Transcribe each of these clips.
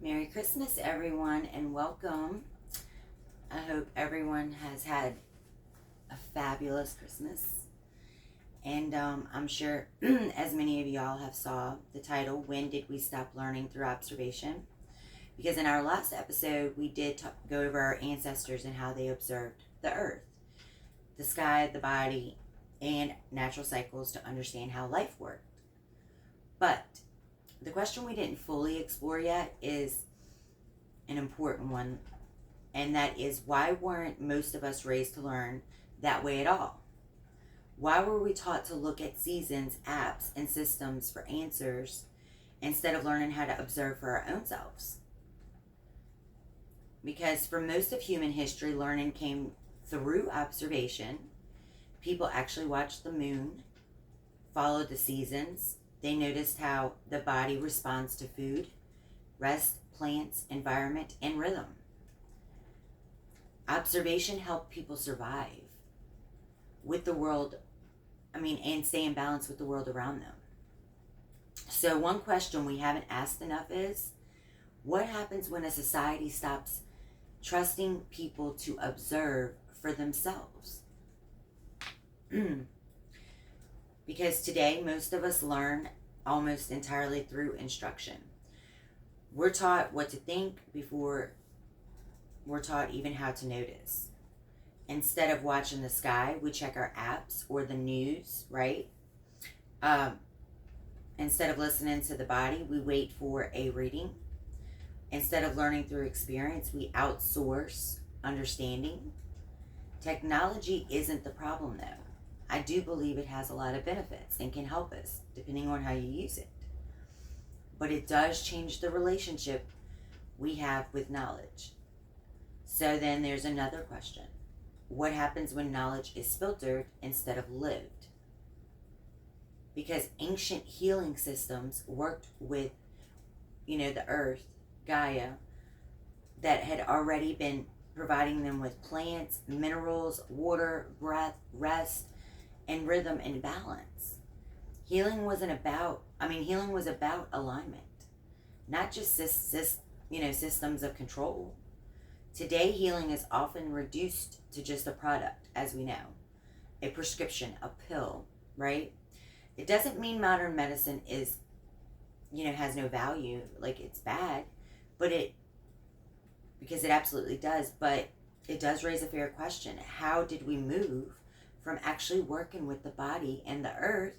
Merry Christmas, everyone, and welcome. I hope everyone has had a fabulous Christmas. And I'm sure as many of y'all have saw the title, When Did We Stop Learning Through Observation? Because in our last episode, we did go over our ancestors and how they observed the earth, the sky, the body, and natural cycles to understand how life worked. But the question we didn't fully explore yet is an important one, and that is, why weren't most of us raised to learn that way at all? Why were we taught to look at seasons, apps, and systems for answers instead of learning how to observe for our own selves? Because for most of human history, learning came through observation. People actually watched the moon, followed the seasons. They noticed how the body responds to food, rest, plants, environment, and rhythm. Observation helped people survive with the world, and stay in balance with the world around them. So one question we haven't asked enough is, what happens when a society stops trusting people to observe for themselves? Because today, most of us learn almost entirely through instruction. We're taught what to think before we're taught even how to notice. Instead of watching the sky, we check our apps or the news, right? Instead of listening to the body, we wait for a reading. Instead of learning through experience, we outsource understanding. Technology isn't the problem, though. I do believe it has a lot of benefits and can help us, depending on how you use it. But it does change the relationship we have with knowledge. So then there's another question. What happens when knowledge is filtered instead of lived? Because ancient healing systems worked with, the earth, Gaia, that had already been providing them with plants, minerals, water, breath, rest, and rhythm and balance. Healing was about alignment, not just systems of control. Today, healing is often reduced to just a product, as we know, a prescription, a pill, right? It doesn't mean modern medicine is, has no value, like it's bad, because it absolutely does, but it does raise a fair question. How did we move from actually working with the body and the earth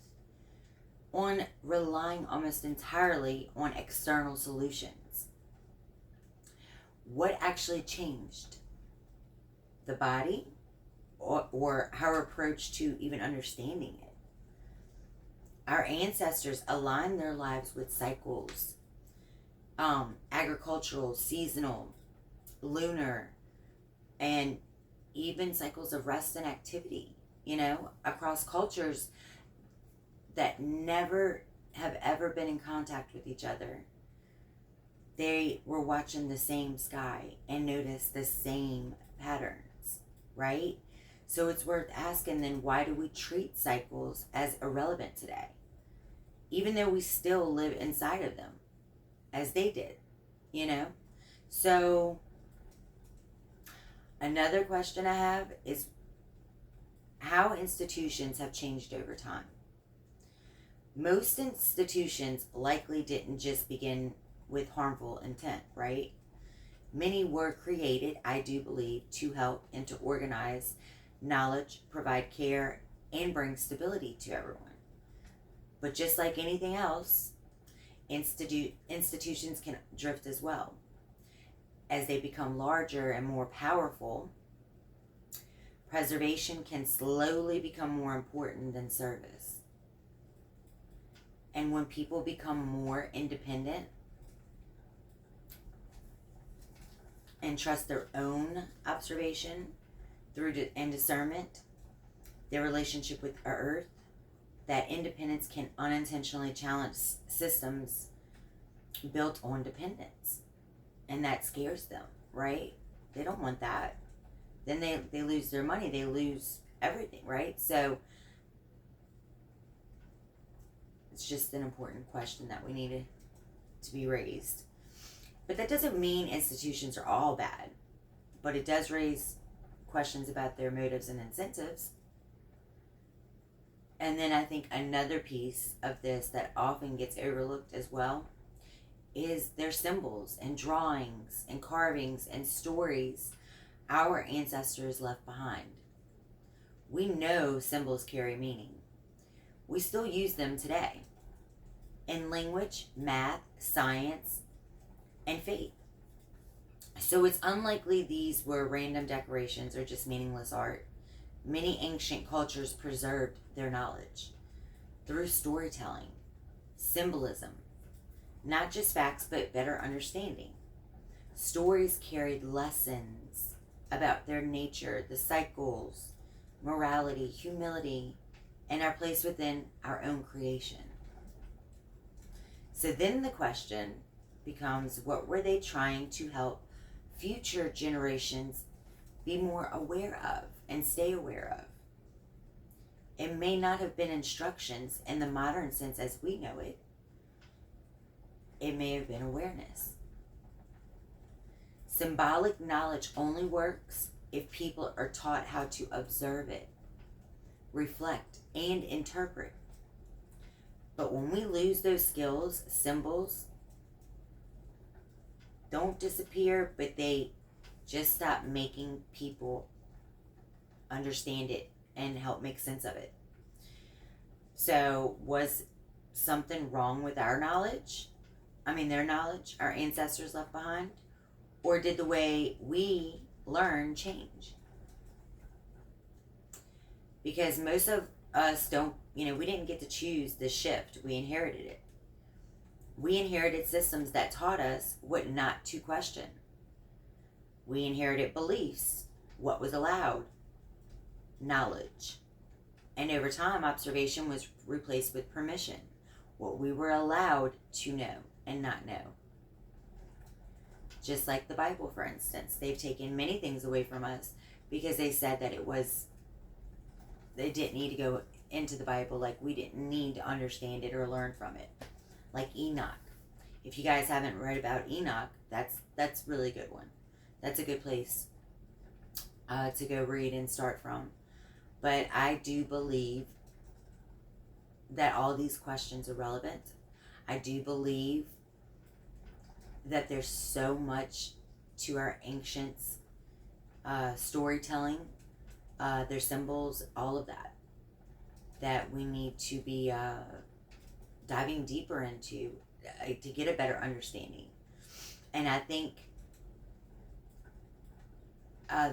on relying almost entirely on external solutions? What actually changed? The body or our approach to even understanding it? Our ancestors aligned their lives with cycles, agricultural, seasonal, lunar, and even cycles of rest and activity, across cultures that never have ever been in contact with each other. They were watching the same sky and noticed the same patterns, right? So it's worth asking then, why do we treat cycles as irrelevant today? Even though we still live inside of them, as they did, So another question I have is how institutions have changed over time. Most institutions likely didn't just begin with harmful intent, right? Many were created, I do believe, to help and to organize knowledge, provide care, and bring stability to everyone. But just like anything else, institutions can drift as well. As they become larger and more powerful, preservation can slowly become more important than service. And when people become more independent and trust their own observation and discernment, their relationship with earth, that independence can unintentionally challenge systems built on dependence. And that scares them, right? They don't want that. Then they lose their money, they lose everything, right? So it's just an important question that we needed to be raised. But that doesn't mean institutions are all bad, but it does raise questions about their motives and incentives. And then I think another piece of this that often gets overlooked as well is their symbols and drawings and carvings and stories our ancestors left behind. We know symbols carry meaning. We still use them today in language, math, science, and faith. So it's unlikely these were random decorations or just meaningless art. Many ancient cultures preserved their knowledge through storytelling, symbolism, not just facts, but better understanding. Stories carried lessons about their nature, the cycles, morality, humility, and our place within our own creation. So then the question becomes, what were they trying to help future generations be more aware of and stay aware of? It may not have been instructions in the modern sense as we know it. It may have been awareness. Symbolic knowledge only works if people are taught how to observe it, reflect, and interpret. But when we lose those skills, symbols don't disappear, but they just stop making people understand it and help make sense of it. So was something wrong with our knowledge? Their knowledge, our ancestors left behind? Or did the way we learn change? Because most of us don't, we didn't get to choose the shift. We inherited it. We inherited systems that taught us what not to question. We inherited beliefs, what was allowed, knowledge. And over time, observation was replaced with permission, what we were allowed to know and not know. Just like the Bible, for instance. They've taken many things away from us because they said that they didn't need to go into the Bible, like we didn't need to understand it or learn from it. Like Enoch. If you guys haven't read about Enoch, that's a really good one. That's a good place to go read and start from. But I do believe that all these questions are relevant. I do believe that there's so much to our ancients' storytelling, their symbols, all of that we need to be diving deeper into to get a better understanding. And I think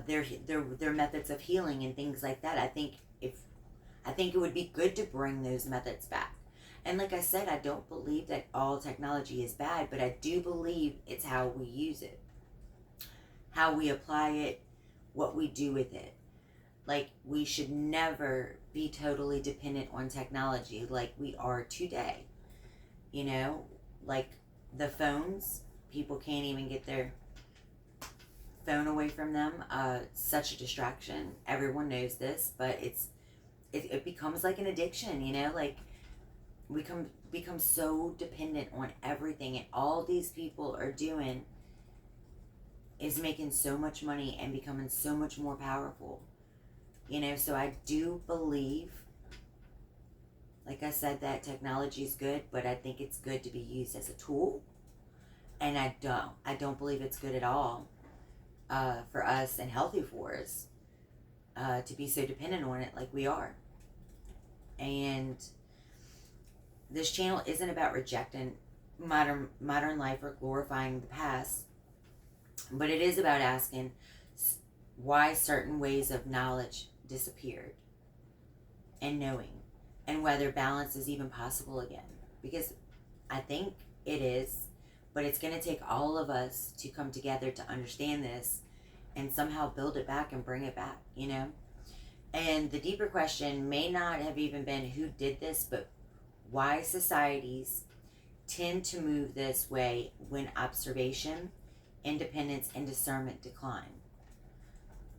their methods of healing and things like that. I think it would be good to bring those methods back. And like I said, I don't believe that all technology is bad, but I do believe it's how we use it, how we apply it, what we do with it. Like, we should never be totally dependent on technology like we are today. Like the phones, people can't even get their phone away from them. Such a distraction. Everyone knows this, but it becomes like an addiction, like we become so dependent on everything, and all these people are doing is making so much money and becoming so much more powerful. So I do believe, like I said, that technology is good, but I think it's good to be used as a tool. And I don't believe it's good at all for us and healthy for us to be so dependent on it like we are. And this channel isn't about rejecting modern life or glorifying the past, but it is about asking why certain ways of knowledge disappeared, and knowing, and whether balance is even possible again. Because I think it is, but it's going to take all of us to come together to understand this and somehow build it back and bring it back, And the deeper question may not have even been who did this, but why societies tend to move this way when observation, independence, and discernment decline.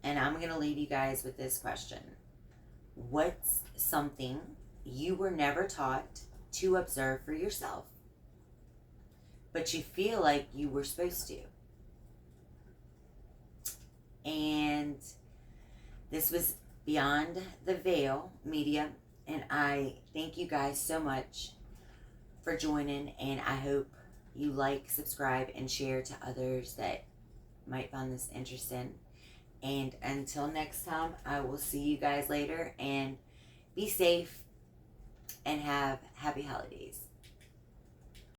And I'm going to leave you guys with this question. What's something you were never taught to observe for yourself, but you feel like you were supposed to. And this was Beyond the Veil Media, and I thank you guys so much for joining, and I hope you like, subscribe, and share to others that might find this interesting. And until next time, I will see you guys later, and be safe and have happy holidays.